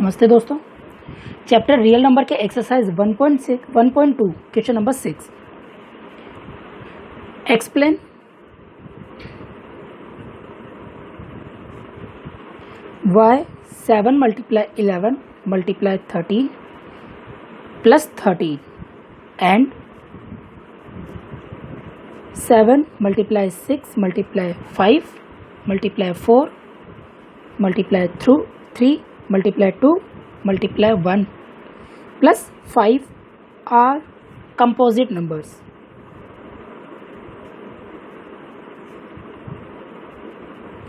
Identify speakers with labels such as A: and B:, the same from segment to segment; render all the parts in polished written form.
A: नमस्ते दोस्तों। Chapter real number के exercise 1.2 question number 6। Explain why 7 × 11 × 13 + 13 and 7 × 6 × 5 × 4 × 3 × 2 × 1 + 5 are composite numbers.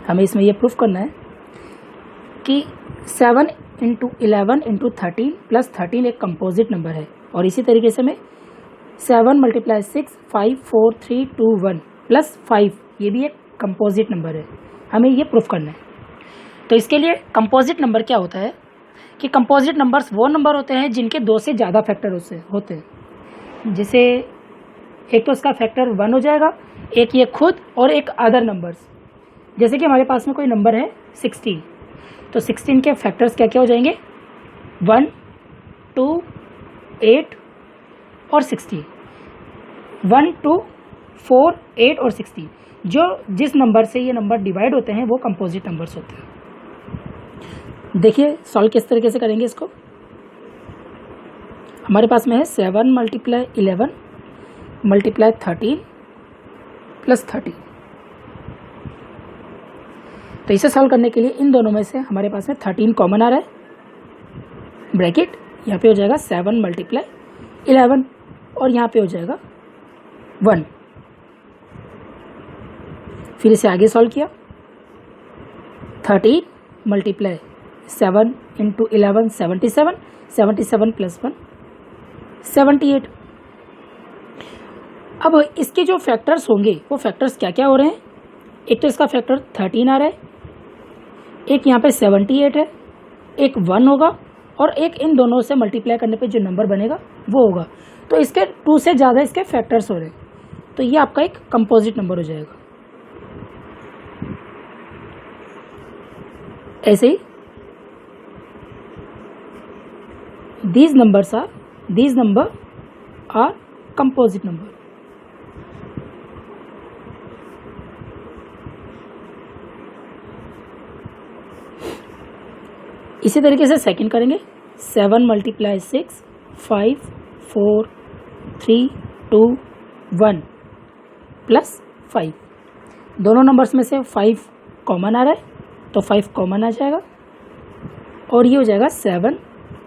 A: हमें इसमें यह प्रूफ करना है कि 7 × 11 × 13 + 13 एक कंपोजिट नंबर है, और इसी तरीके से मैं 7 × 6 5 4 3 2 1 + 5 ये भी एक कंपोजिट नंबर है। हमें ये प्रूफ करना है। तो इसके लिए कंपोजिट नंबर क्या होता है कि कंपोजिट नंबर्स वो नंबर होते हैं जिनके 2 से ज़्यादा फैक्टर होते हैं। जैसे एक तो इसका फैक्टर 1 हो जाएगा, एक ये खुद और एक अदर नंबर्स। जैसे कि हमारे पास में कोई नंबर है 16, तो 16 के फैक्टर्स क्या क्या हो जाएंगे 1 2 8 और 16। 1 2 4 8 और 16 जिस नंबर से ये नंबर डिवाइड होते हैं वो कंपोजिट नंबर्स होते हैं। देखिए सॉल्व किस तरीके से करेंगे इसको। हमारे पास में है 7 × 11 × 13 + 13। तो इसे सॉल्व करने के लिए इन दोनों में से हमारे पास में 13 कॉमन आ रहा है। ब्रैकेट यहाँ पे हो जाएगा 7 × 11 और यहाँ पे हो जाएगा 1। फिर इसे आगे सॉल्व किया। 13 × 7 × 11 77 77 + 1 78। अब इसके जो फैक्टर्स होंगे वो फैक्टर्स क्या क्या हो रहे हैं। एक तो इसका फैक्टर 13 आ रहा है, एक यहाँ पे 78 है, एक 1 होगा और एक इन दोनों से मल्टीप्लाई करने पे जो नंबर बनेगा वो होगा। तो इसके 2 से ज़्यादा इसके फैक्टर्स हो रहे हैं, तो ये आपका एक कंपोजिट नंबर हो जाएगा। ऐसे ही these numbers are composite number। इसी तरीके से सेकंड करेंगे। 7 × 6 5 4 3 2 1 + 5। दोनों नंबर्स में से 5 कॉमन आ रहा है, तो 5 कॉमन आ जाएगा और ये हो जाएगा 7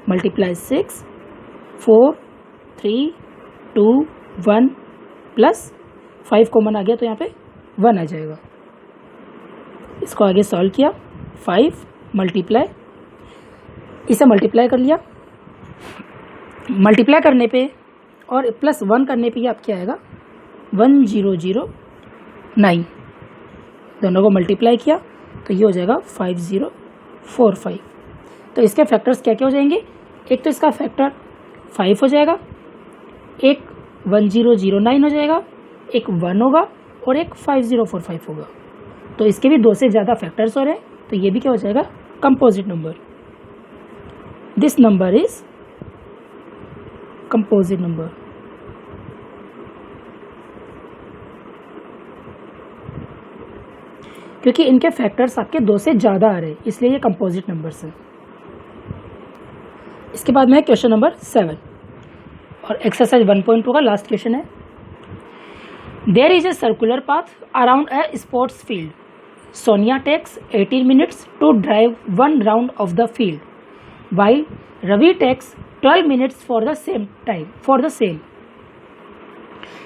A: × 6 4 3 2 1 + 5 कॉमन आ गया, तो यहाँ पे 1 आ जाएगा। इसको आगे सॉल्व किया। 5 मल्टीप्लाई, इसे मल्टीप्लाई कर लिया। मल्टीप्लाई करने पे और +1 करने पे ये आपके आएगा 1009। दोनों को मल्टीप्लाई किया तो ये हो जाएगा 5045। तो इसके फैक्टर्स क्या क्या हो जाएंगे। एक तो इसका फैक्टर 5 हो जाएगा, एक 1009 हो जाएगा, एक 1 होगा और एक 5045 होगा। तो इसके भी 2 से ज़्यादा फैक्टर्स हो रहे हैं, तो ये भी क्या हो जाएगा composite number. This number is composite number. क्योंकि इनके फैक्टर्स आपके 2 से ज़्यादा आ रहे हैं, इसलिए ये कंपोजिट नंबर्स हैं। इसके बाद में क्वेश्चन नंबर 7 और एक्सरसाइज 1.2 का लास्ट क्वेश्चन है। There is a circular path around a sports field. Sonia takes 18 minutes to drive 1 round of the field, while Ravi takes 12 minutes for the same.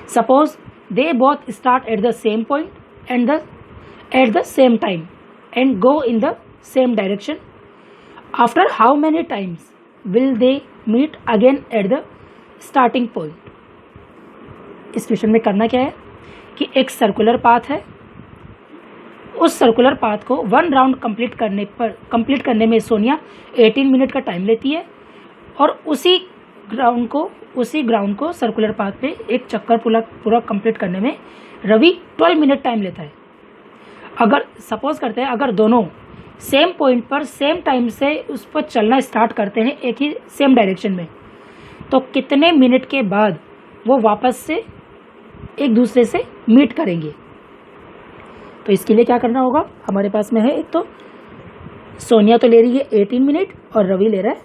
A: Suppose they both start at the same point and at the same time and go in the same direction. After how many times will they meet again at the starting point? इस question में करना क्या है कि एक circular path है, उस circular path को 1 राउंड कंप्लीट करने में सोनिया 18 मिनट का टाइम लेती है, और उसी ग्राउंड को सर्कुलर पाथ पे एक चक्कर पूरा कंप्लीट करने में रवि 12 मिनट टाइम लेता है। अगर सपोज करते हैं अगर दोनों सेम पॉइंट पर सेम टाइम से उस पर चलना स्टार्ट करते हैं एक ही सेम डायरेक्शन में, तो कितने मिनट के बाद वो वापस से एक दूसरे से मीट करेंगे। तो इसके लिए क्या करना होगा, हमारे पास में है एक तो सोनिया तो ले रही है 18 मिनट और रवि ले रहा है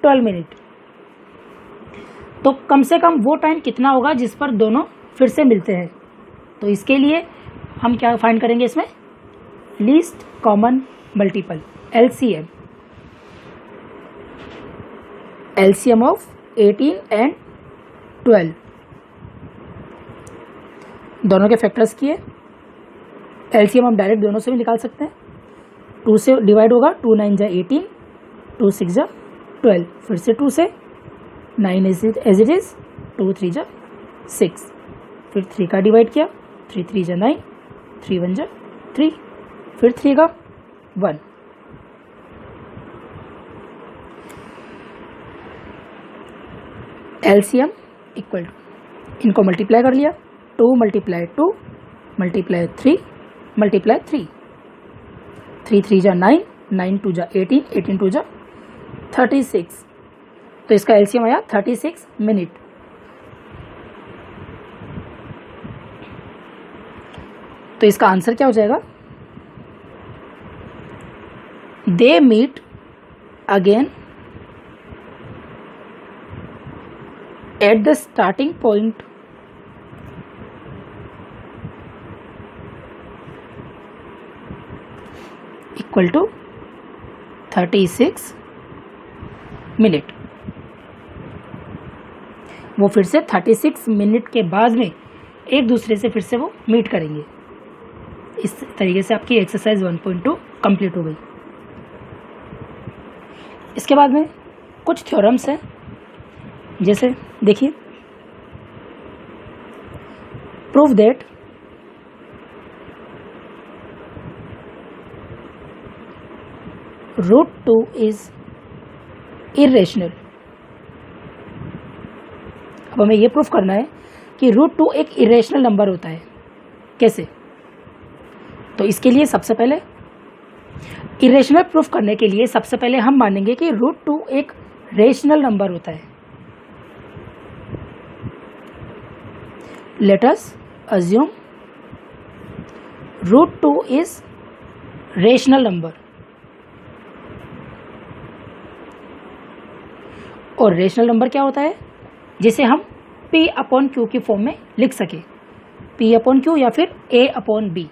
A: 12 मिनट। तो कम से कम वो टाइम कितना होगा जिस पर दोनों फिर से मिलते हैं। तो इसके लिए हम क्या फाइंड करेंगे, इसमें least common multiple LCM, LCM of 18 and 12, दोनों के फैक्टर्स किए। LCM हम डायरेक्ट दोनों से भी निकाल सकते हैं। 2 से डिवाइड होगा, 2 9 जा 18, 2 6 जा 12, फिर से 2 से 9 एज इट इज, 2 3 जा 6, फिर 3 का डिवाइड किया, 3 3 जा 9, 3 1 जा 3, फिर 3 का 1। LCM इक्वल टू, इनको मल्टीप्लाई कर लिया, 2 मल्टीप्लाई 2 मल्टीप्लाई 3 मल्टीप्लाई 3, 3 3 जा 9, 9 2 जा 18, 18 2 जा 36। तो इसका LCM आया 36 मिनट। तो इसका आंसर क्या हो जाएगा, they meet again at the starting point equal to 36 minute. वो फिर से 36 मिनट के बाद में एक दूसरे से फिर से वो मीट करेंगे। इस तरीके से आपकी एक्सरसाइज 1.2 कंप्लीट हो गई। इसके बाद में कुछ थ्योरम्स हैं, जैसे देखिए, प्रूव दैट √2 इज इरेशनल। अब हमें यह प्रूफ करना है कि √2 एक इरेशनल नंबर होता है। कैसे? तो इसके लिए सबसे पहले इरेशनल प्रूफ करने के लिए सबसे पहले हम मानेंगे कि √2 एक रेशनल नंबर होता है। Let us assume √2 is rational number, और रेशनल नंबर क्या होता है, जिसे हम P/Q की फॉर्म में लिख सके, P/Q या फिर A/B।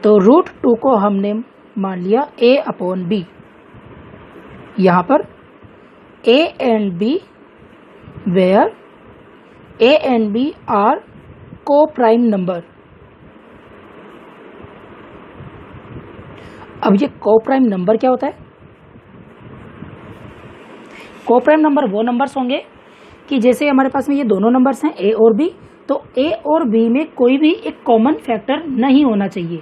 A: तो √2 को हमने मान लिया A/B। यहाँ पर A and B where A and B are coprime number. अब ये को प्राइम नंबर क्या होता है? को प्राइम नंबर वो नंबर्स होंगे कि जैसे हमारे पास में ये दोनों नंबर्स हैं A और B, तो A और B में कोई भी एक कॉमन फैक्टर नहीं होना चाहिए,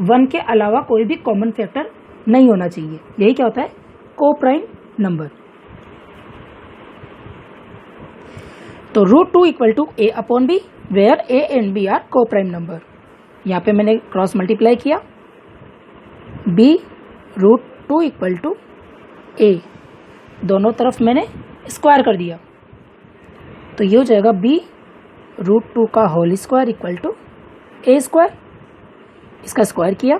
A: 1 के अलावा कोई भी कॉमन फैक्टर नहीं होना चाहिए। यही क्या होता है? को प्राइम नंबर। तो √2 equal to A/B where A and B are coprime number. यहाँ पे मैंने क्रॉस मल्टीप्लाई किया, B √2 इक्वल टू A, दोनों तरफ मैंने स्क्वायर कर दिया, तो ये हो जाएगा B √2 का whole square equal to A square. इसका स्क्वायर किया,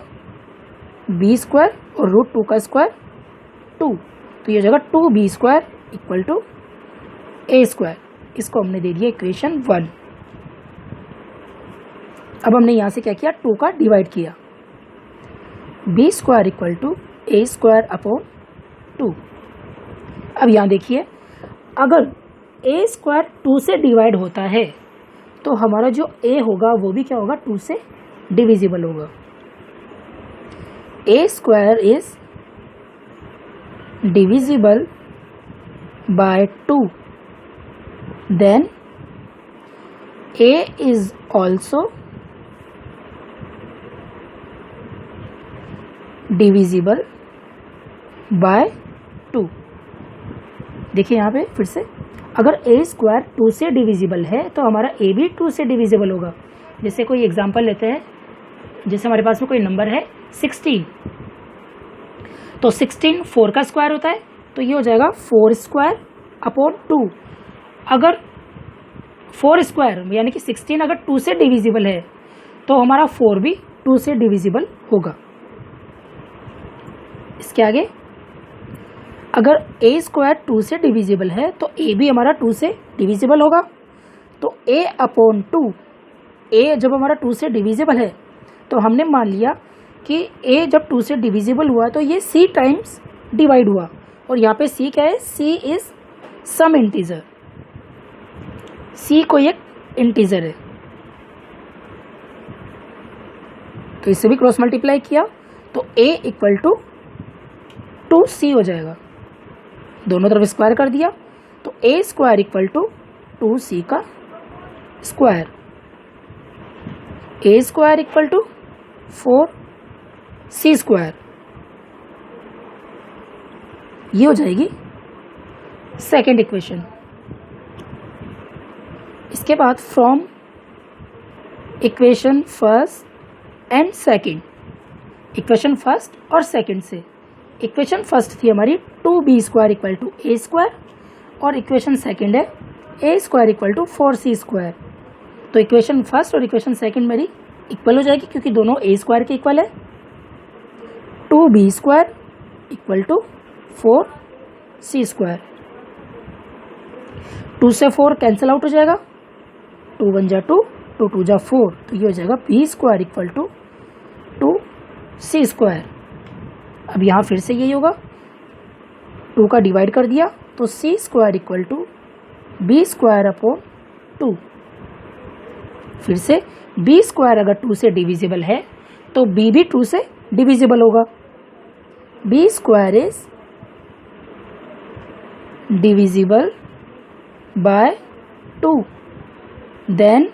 A: B स्क्वायर और √2 का स्क्वायर 2, तो ये हो जाएगा 2B square equal to A square. इसको हमने दे दिया इक्वेशन 1। अब हमने यहाँ से क्या किया, 2 का डिवाइड किया, B square equal to A square upon 2। अब यहाँ देखिए, अगर A स्क्वायर 2 से डिवाइड होता है तो हमारा जो A होगा वो भी क्या होगा, 2 से डिविजिबल होगा। A square is divisible by 2, then A is also divisible by 2। देखिए यहाँ पे फिर से, अगर A स्क्वायर 2 से डिविजिबल है तो हमारा A भी 2 से डिविजिबल होगा। जैसे कोई एग्जांपल लेते हैं, जैसे हमारे पास में कोई नंबर है 16, तो 16 4 का स्क्वायर होता है, तो ये हो जाएगा 4 स्क्वायर अपॉन 2। अगर 4 स्क्वायर यानी कि 16 अगर 2 से डिविजिबल है तो हमारा 4 भी 2 से डिविजिबल होगा। इसके आगे अगर a स्क्वायर 2 से डिविजिबल है तो a भी हमारा 2 से डिविजिबल होगा। तो a अपॉन 2, a जब हमारा 2 से डिविजिबल है तो हमने मान लिया कि a जब 2 से डिविजिबल हुआ तो ये c टाइम्स डिवाइड हुआ, और यहाँ पे c क्या है, c is some integer, c कोई एक इंटीजर है। तो इससे भी क्रॉस मल्टीप्लाई किया तो a इक्वल टू 2c हो जाएगा, दोनों तरफ स्क्वायर कर दिया तो a square equal to 2c का square, a square equal to 4c square, ये हो जाएगी सेकेंड इक्वेशन। इसके बाद from equation first and second, equation first और सेकंड से, इक्वेशन फर्स्ट थी हमारी 2b square equal to a square, और इक्वेशन सेकंड है a square equal to 4c square. तो इक्वेशन फर्स्ट और इक्वेशन सेकंड मेरी इक्वल हो जाएगी क्योंकि दोनों a स्क्वायर के इक्वल है। 2b square equal to 4c square, 2 से 4 कैंसिल आउट हो जाएगा, 2 1 जा 2, 2 2 जा 4, तो ये हो जाएगा b square equal to 2c square. अब यहाँ फिर से यही होगा, 2 का डिवाइड कर दिया तो c square equal to b square upon 2। फिर से b स्क्वायर अगर 2 से डिविजिबल है तो b भी 2 से डिविजिबल होगा, b square is divisible by 2, then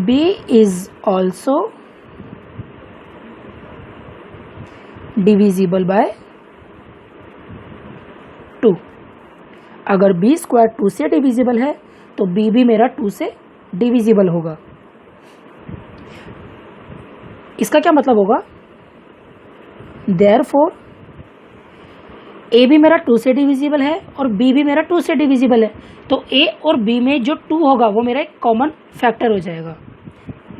A: b is also divisible by 2। अगर b स्क्वायर 2 से डिविजिबल है तो b भी मेरा 2 से डिविजिबल होगा। इसका क्या मतलब होगा, देयरफॉर a भी मेरा 2 से डिविजिबल है और b भी मेरा 2 से डिविजिबल है, तो a और b में जो 2 होगा वो मेरा एक कॉमन फैक्टर हो जाएगा।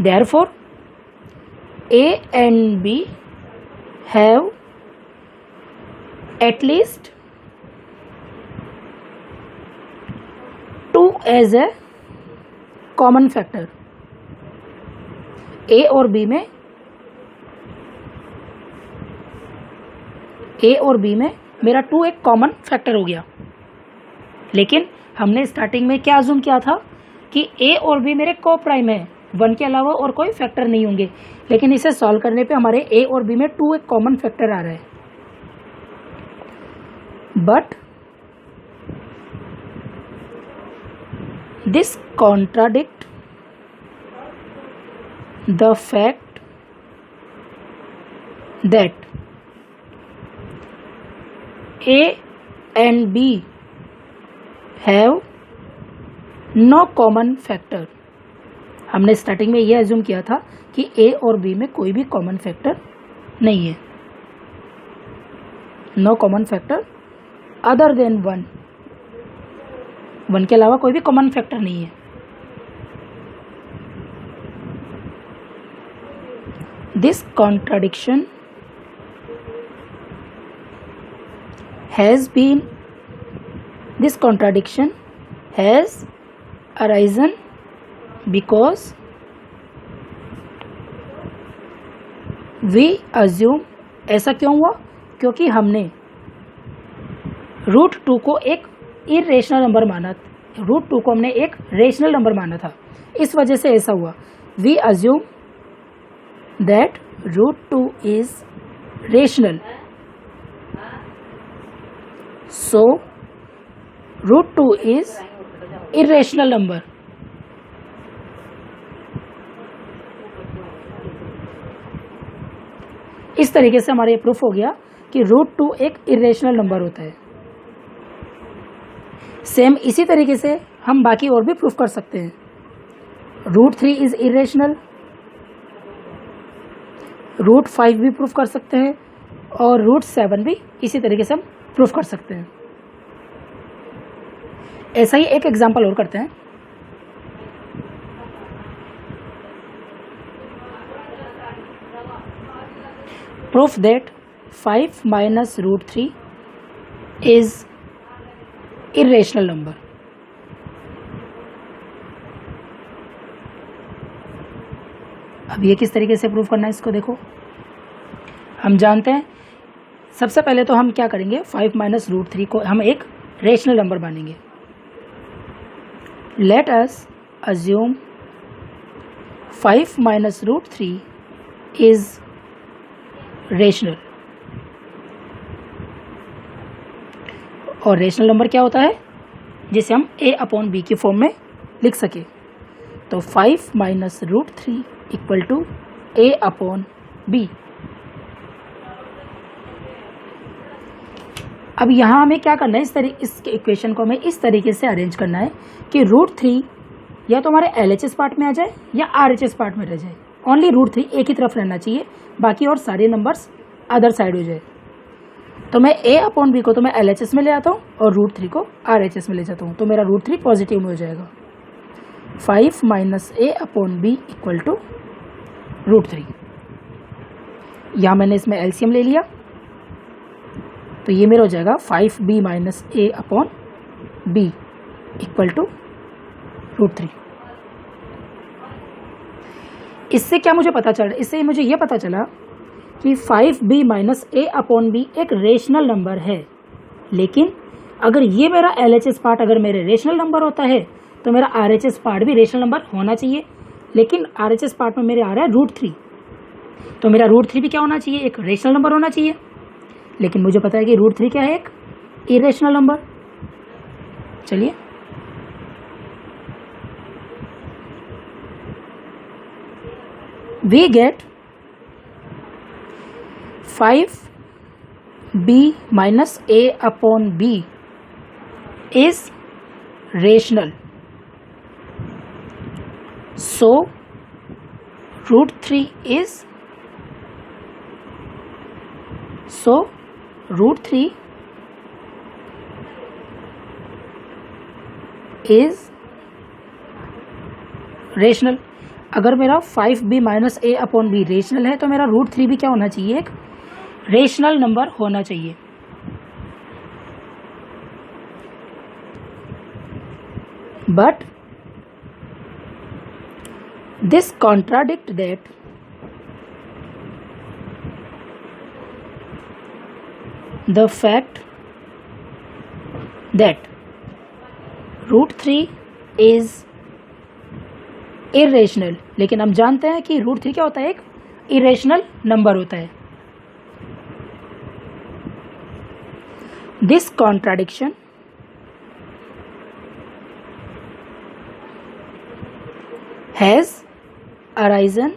A: Therefore a and b have at least 2 as a common factor। a और b में मेरा 2 एक कॉमन फैक्टर हो गया। लेकिन हमने स्टार्टिंग में क्या अज्यूम किया था कि a और b मेरे को प्राइम है, 1 के अलावा और कोई फैक्टर नहीं होंगे, लेकिन इसे सॉल्व करने पे हमारे a और b में 2 एक कॉमन फैक्टर आ रहा है। But this contradict the fact that a and b have no common factor। हमने स्टार्टिंग में यह अज्यूम किया था कि a और b में कोई भी कॉमन फैक्टर नहीं है, no common factor other than 1, 1 के अलावा कोई भी कॉमन फैक्टर नहीं है। This contradiction has arisen because we assume, ऐसा क्यों हुआ, क्योंकि हमने √2 को एक इरेशनल नंबर माना, √2 को हमने एक रेशनल नंबर माना था, इस वजह से ऐसा हुआ। we assume that √2 is rational, so √2 is irrational number। इस तरीके से हमारा ये प्रूफ हो गया कि √2 एक इरेशनल नंबर होता है। सेम इसी तरीके से हम बाकी और भी प्रूफ कर सकते हैं। √3 इज इरेशनल, √5 भी प्रूफ कर सकते हैं, और √7 भी इसी तरीके से हम प्रूफ कर सकते हैं। ऐसा ही एक एग्जांपल और करते हैं। Proof that 5 minus √3 is irrational number. अब ये किस तरीके से प्रूफ करना है इसको देखो। हम जानते हैं सबसे पहले तो हम क्या करेंगे, 5 माइनस √3 को हम एक रेशनल नंबर मानेंगे। Let us assume 5 minus √3 is rational. और रेशनल नंबर क्या होता है, जिसे हम a/b की फॉर्म में लिख सके। तो 5 माइनस √3 इक्वल टू a/b। अब यहाँ हमें क्या करना है, इस इक्वेशन को हमें इस तरीके से अरेंज करना है कि √3 या तो हमारे LHS पार्ट में आ जाए या RHS पार्ट में रह जाए। ओनली √3 एक ही तरफ रहना चाहिए, बाकी और सारे नंबर्स अदर साइड हो जाए। तो मैं a/b को तो मैं LHS में ले आता हूँ और √3 को RHS में ले जाता हूँ, तो मेरा √3 पॉजिटिव में हो जाएगा। 5 माइनस a/b इक्वल टू √3। यहाँ मैंने इसमें LCM ले लिया, तो ये मेरा हो जाएगा 5b minus a/b equal to √3। इससे क्या मुझे पता चला, इससे मुझे ये पता चला कि 5b माइनस a/b एक रेशनल नंबर है। लेकिन अगर ये मेरा LHS पार्ट अगर मेरे रेशनल नंबर होता है तो मेरा RHS पार्ट भी रेशनल नंबर होना चाहिए। लेकिन RHS पार्ट में मेरे आ रहा है √3, तो मेरा √3 भी क्या होना चाहिए, एक रेशनल नंबर होना चाहिए। लेकिन मुझे पता है कि √3 क्या है, एक इरेशनल नंबर। चलिए we get 5b minus a/b is rational. So √3 is rational. अगर मेरा 5b माइनस a/b रेशनल है तो मेरा √3 भी क्या होना चाहिए, एक रेशनल नंबर होना चाहिए। But this contradict that the fact that √3 is irrational. लेकिन हम जानते हैं कि √3 क्या होता है, एक इरेशनल नंबर होता है। This contradiction has arisen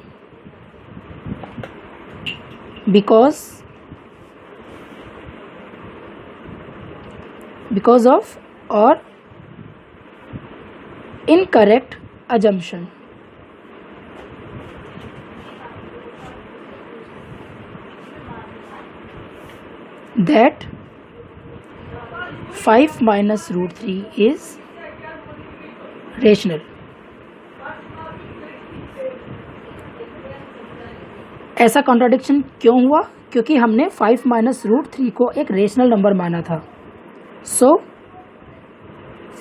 A: because of or incorrect assumption that 5 minus √3 is rational। ऐसा कॉन्ट्राडिक्शन क्यों हुआ, क्योंकि हमने 5 माइनस √3 को एक रेशनल नंबर माना था। सो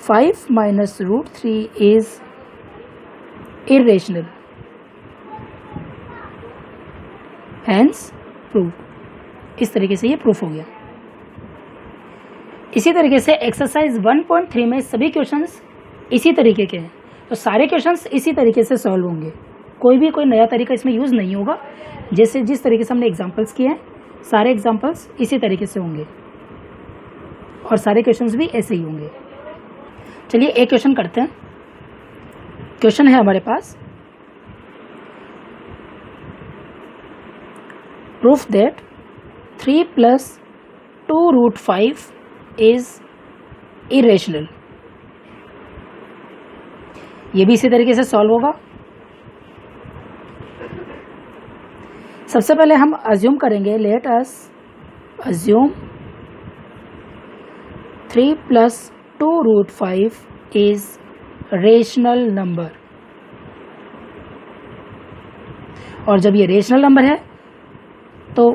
A: 5 minus √3 is irrational, hence proved। इस तरीके से ये प्रूफ हो गया। इसी तरीके से एक्सरसाइज 1.3 में सभी क्वेश्चंस इसी तरीके के हैं, तो सारे क्वेश्चंस इसी तरीके से सॉल्व होंगे। कोई नया तरीका इसमें यूज़ नहीं होगा। जैसे जिस तरीके से हमने एग्जांपल्स किए हैं, सारे एग्जांपल्स इसी तरीके से होंगे और सारे क्वेश्चंस भी ऐसे ही होंगे। चलिए एक क्वेश्चन करते हैं। क्वेश्चन है हमारे पास, प्रूफ दैट 3 + 2√5 इज इरेशनल। ये भी इसी तरीके से सॉल्व होगा। सबसे पहले हम अज्यूम करेंगे, let us assume 3 plus 2 root 5 is rational number. और जब ये रेशनल नंबर है तो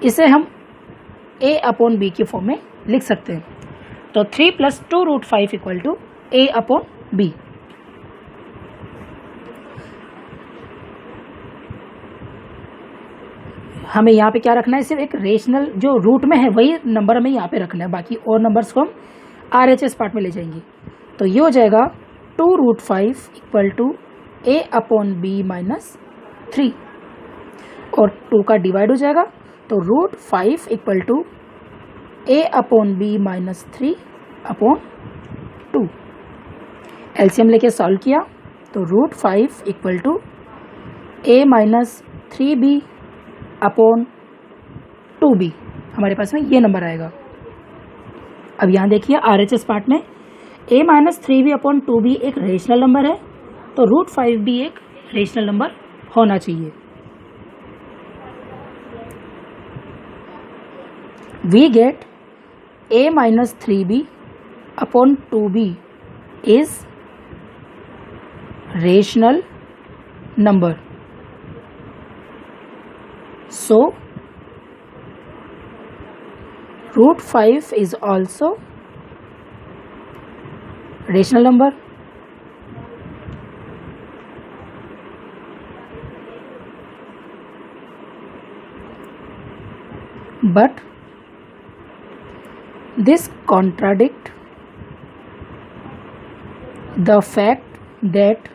A: इसे हम a अपॉन बी की फॉर्म में लिख सकते हैं। तो 3 plus 2 root 5 equal to a upon b. हमें यहाँ पे क्या रखना है, सिर्फ एक रेशनल जो रूट में है वही नंबर हमें यहाँ पे रखना है, बाकी और नंबर्स को हम RHS पार्ट में ले जाएंगे। तो ये हो जाएगा 2 root 5 equal to a upon b minus 3 और 2 का डिवाइड हो जाएगा तो root 5 equal to a upon b minus 3 upon 2। LCM लेके सॉल्व किया तो root 5 equal to a minus 3b upon 2b, हमारे पास में ये नंबर आएगा। अब यहाँ देखिए RHS पार्ट में a minus 3b upon 2b एक रेशनल नंबर है तो रूट 5 भी एक रेशनल नंबर होना चाहिए। We get a minus 3b upon 2b is rational number. So root 5 is also rational number. But this contradicts the fact that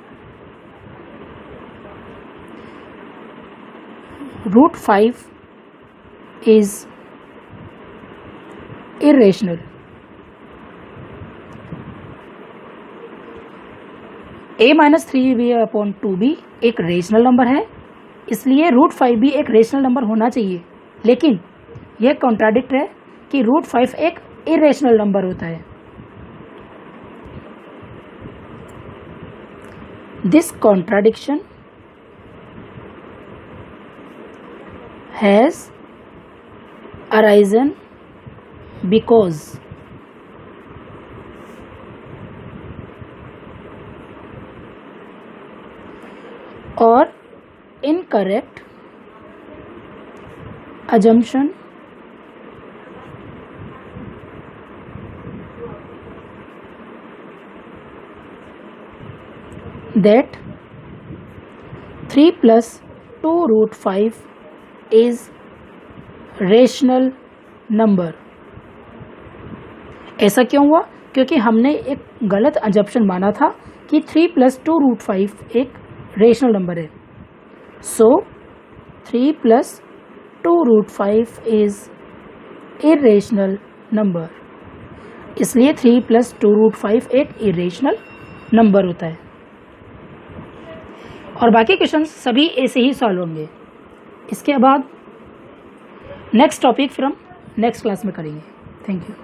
A: root 5 is irrational। a minus 3b upon 2b एक rational number है, इसलिए root 5 भी एक rational number होना चाहिए, लेकिन यह contradict है कि रूट 5 एक इरेशनल नंबर होता है। This contradiction has arisen because or incorrect assumption that 3 plus 2 root 5 is rational number. ऐसा क्यों हुआ? क्योंकि हमने एक गलत अजम्पशन माना था कि 3 plus 2 root 5 एक रेशनल नंबर है। सो 3 plus 2 root 5 is irrational number, इसलिए 3 plus 2 root 5 एक इरेशनल नंबर होता है। और बाकी क्वेश्चन सभी ऐसे ही सॉल्व होंगे। इसके बाद नेक्स्ट टॉपिक फिर हम नेक्स्ट क्लास में करेंगे। Thank you.